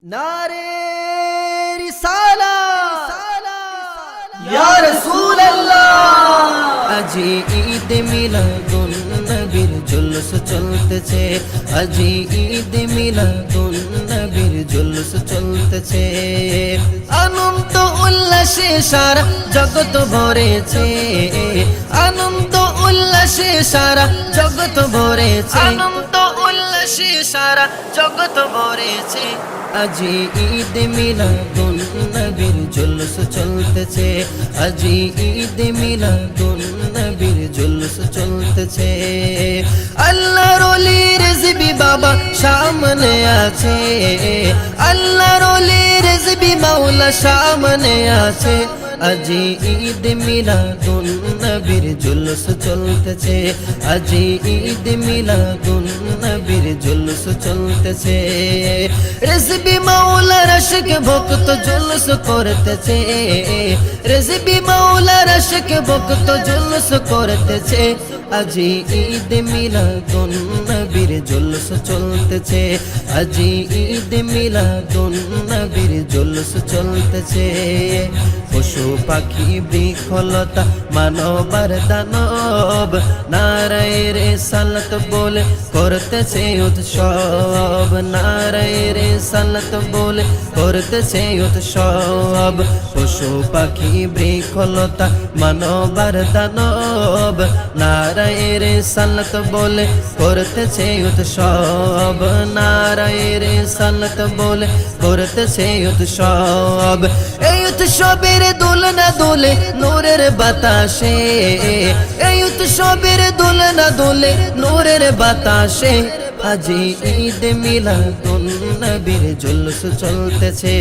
नारे रिसालत या रसूल अल्लाह। আজি ঈদ মিলাদুন নবীর জুলুস চলতেছে, আজি ঈদ মিলাদুন নবীর জুলুস চলতেছে। আনন্দ উল্লাসে সারা জগৎ ভরেছে, আনন্দ উল্লাসে সারা জগৎ ভরেছে, আনন্দ উল্লাসে সারা জগৎ ভরেছে। আজি ঈদ মিলাদুন নবীর জুলুস চলতেছে, আজি ঈদ মিলাদুন নবীর জুলুস চলতেছে। আল্লাহর ওলি রেজবি বাবা সামনে আছে, আল্লাহর ওলি রেজবি মাওলা সামনে আছে। আজি ঈদ মিলাদুন নবীর জুলুস চলতেছে, আজি ঈদ মিলাদুন নবীর জুলুস চলতেছে। রেজবি মাওলার আশিক ভক্ত জুলুস করতেছে, রেজবি মাওলার আশিক ভক্ত জুলুস করতেছে। আজি ঈদ মিলাদুন নবীর জুলুস চলতেছে, আজি ঈদ মিলাদুন নবীর জুলুস চলতেছে। পশু পাখি বৃক্ষলতা মানবার দানব নারায়ে রিসালাত বলে করতেছে উৎসব, নারায়ে রিসালাত বলে করতেছে উৎসব। পশু পাখি বৃক্ষলতা মানবার দানব নারায়ে রিসালাত বলে করতেছে উৎসব, নারায়ে রিসালাত বলে করতেছে উৎসব। এই উৎসবের দোলনা দোলে নূরের বাতাসে, এই উৎসবের দোলনা দোলে নূরের বাতাসে। আজি ঈদ মিলাদুন নবীর জুলুস চলতেছে,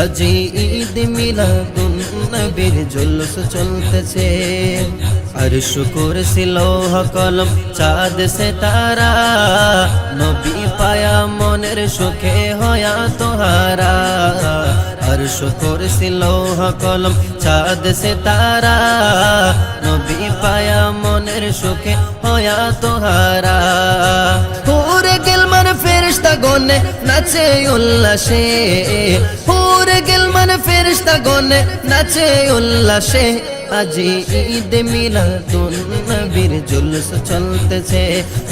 আজি ঈদ মিলাদুন নবীর জুলুস চলতেছে। আরশ কুরসি লৌহ কলম চাঁদ সিতারা নবী পায়া মনের সুখে হয়া তোহারা। আরশ কুরসি লৌহ কলম চাঁদ সিতারা নবী পায়া মনের সুখে হয়া তোহারা। হুরে গিলমান ফেরেশতা গনে নাচে উল্লাসে, হুরে গিলমান ফেরেশতা গনে নাচে উল্লাসে। আজি ঈদ মিলাদুন নবীর জুলুস চলতেছে,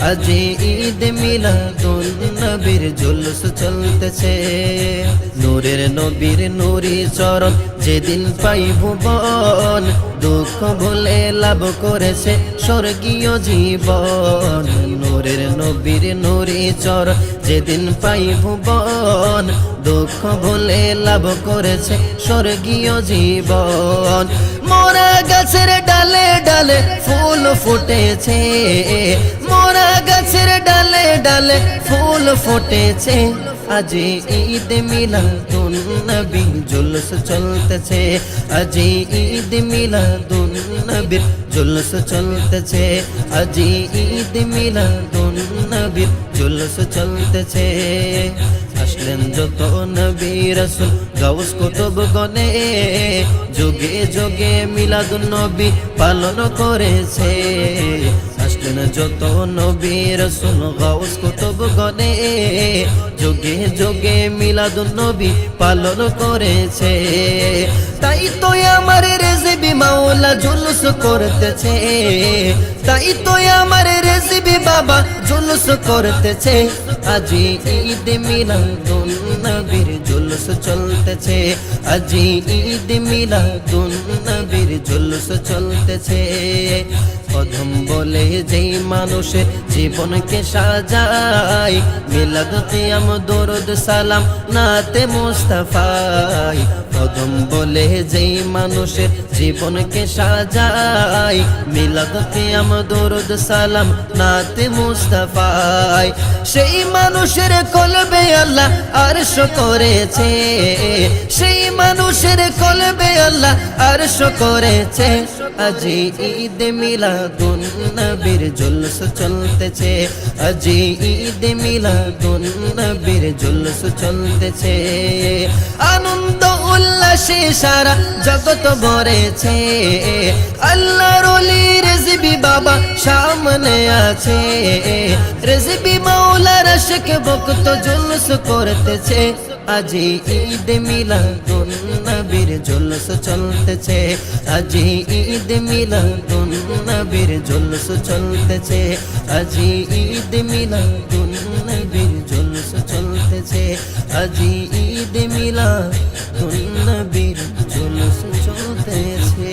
আজি ঈদ মিলাদুন নবীর জুলুস চলতেছে। নূরের নবীর নূরি চরণ যেদিন পাই ভুবন, দুঃখ ভুলে লাভ করেছে স্বর্গীয় জীবন। নূরের নবীর নূরি চরণ যেদিন পাই ভুবন, দুঃখ ভুলে লাভ করেছে স্বর্গীয় জীবন। মোরা গাছের ডালে ডালে ফুল ফুটেছে, মোরা গাছের ডালে ডালে ফুল ফুটেছে। আজি ঈদ মিলাদুন নবীর জুলুস চলতেছে, আজি ঈদ মিলাদুন নবীর জুলুস চলতেছে, আজি ঈদ মিলাদুন নবীর জুলুস চলতেছে। আসলেন যত নবী রাসূল গাউস কুতুব গনে, যুগে যুগে মিলাদুন নবী পালন করেছে। আসলেন যত নবী রাসূল গাউস কুতুব গনে, যুগে যুগে মিলাদুন নবী পালন করেছে। তাই তো আমার রেজবি মাওলা জুলুস করতেছে, তাই তো আমার রেজবি বাবা জুলুস করতেছে। আজি ঈদ মিলাদুন নবীর জুলুস চলতেছে, আজি ঈদ মিলাদুন নবীর জুলুস চলতেছে। প্রথম বলে যেই মানুষের জীবনকে সাজায়, মিলাদ কিয়াম দরুদ সালাম নাতে মুস্তাফাই। প্রথম বলে যেই মানুষের জীবনকে সাজায়, মিলাদ কিয়াম দরুদ সালাম নাতে মুস্তাফাই। সেই মানুষের কলবে আল্লাহ আরশ করেছে, সেই মানুষের কলবে আল্লাহ আরশ করেছে। আজি ঈদ মিলাদ মিলাদুন নবীর জুলুস চলতেছে, আজি ঈদ মিলাদুন নবীর জুলুস চলতেছে। আনন্দ উল্লাসে সারা জগৎ ভরেছে, আল্লাহর ওলি রেজবি বাবা সামনে আছে, রেজবি মাওলার আশিক ভক্ত জুলুস করতেছে, আজি ঈদ মিলাদুন নবীর জুলুস চলতেছে, আজি ঈদ মিলাদুন নবীর জুলুস চলতেছে, আজি ঈদ মিলাদুন নবীর জুলুস চলতেছে, আজি ঈদ মিলাদুন নবীর জুলুস চলতেছে।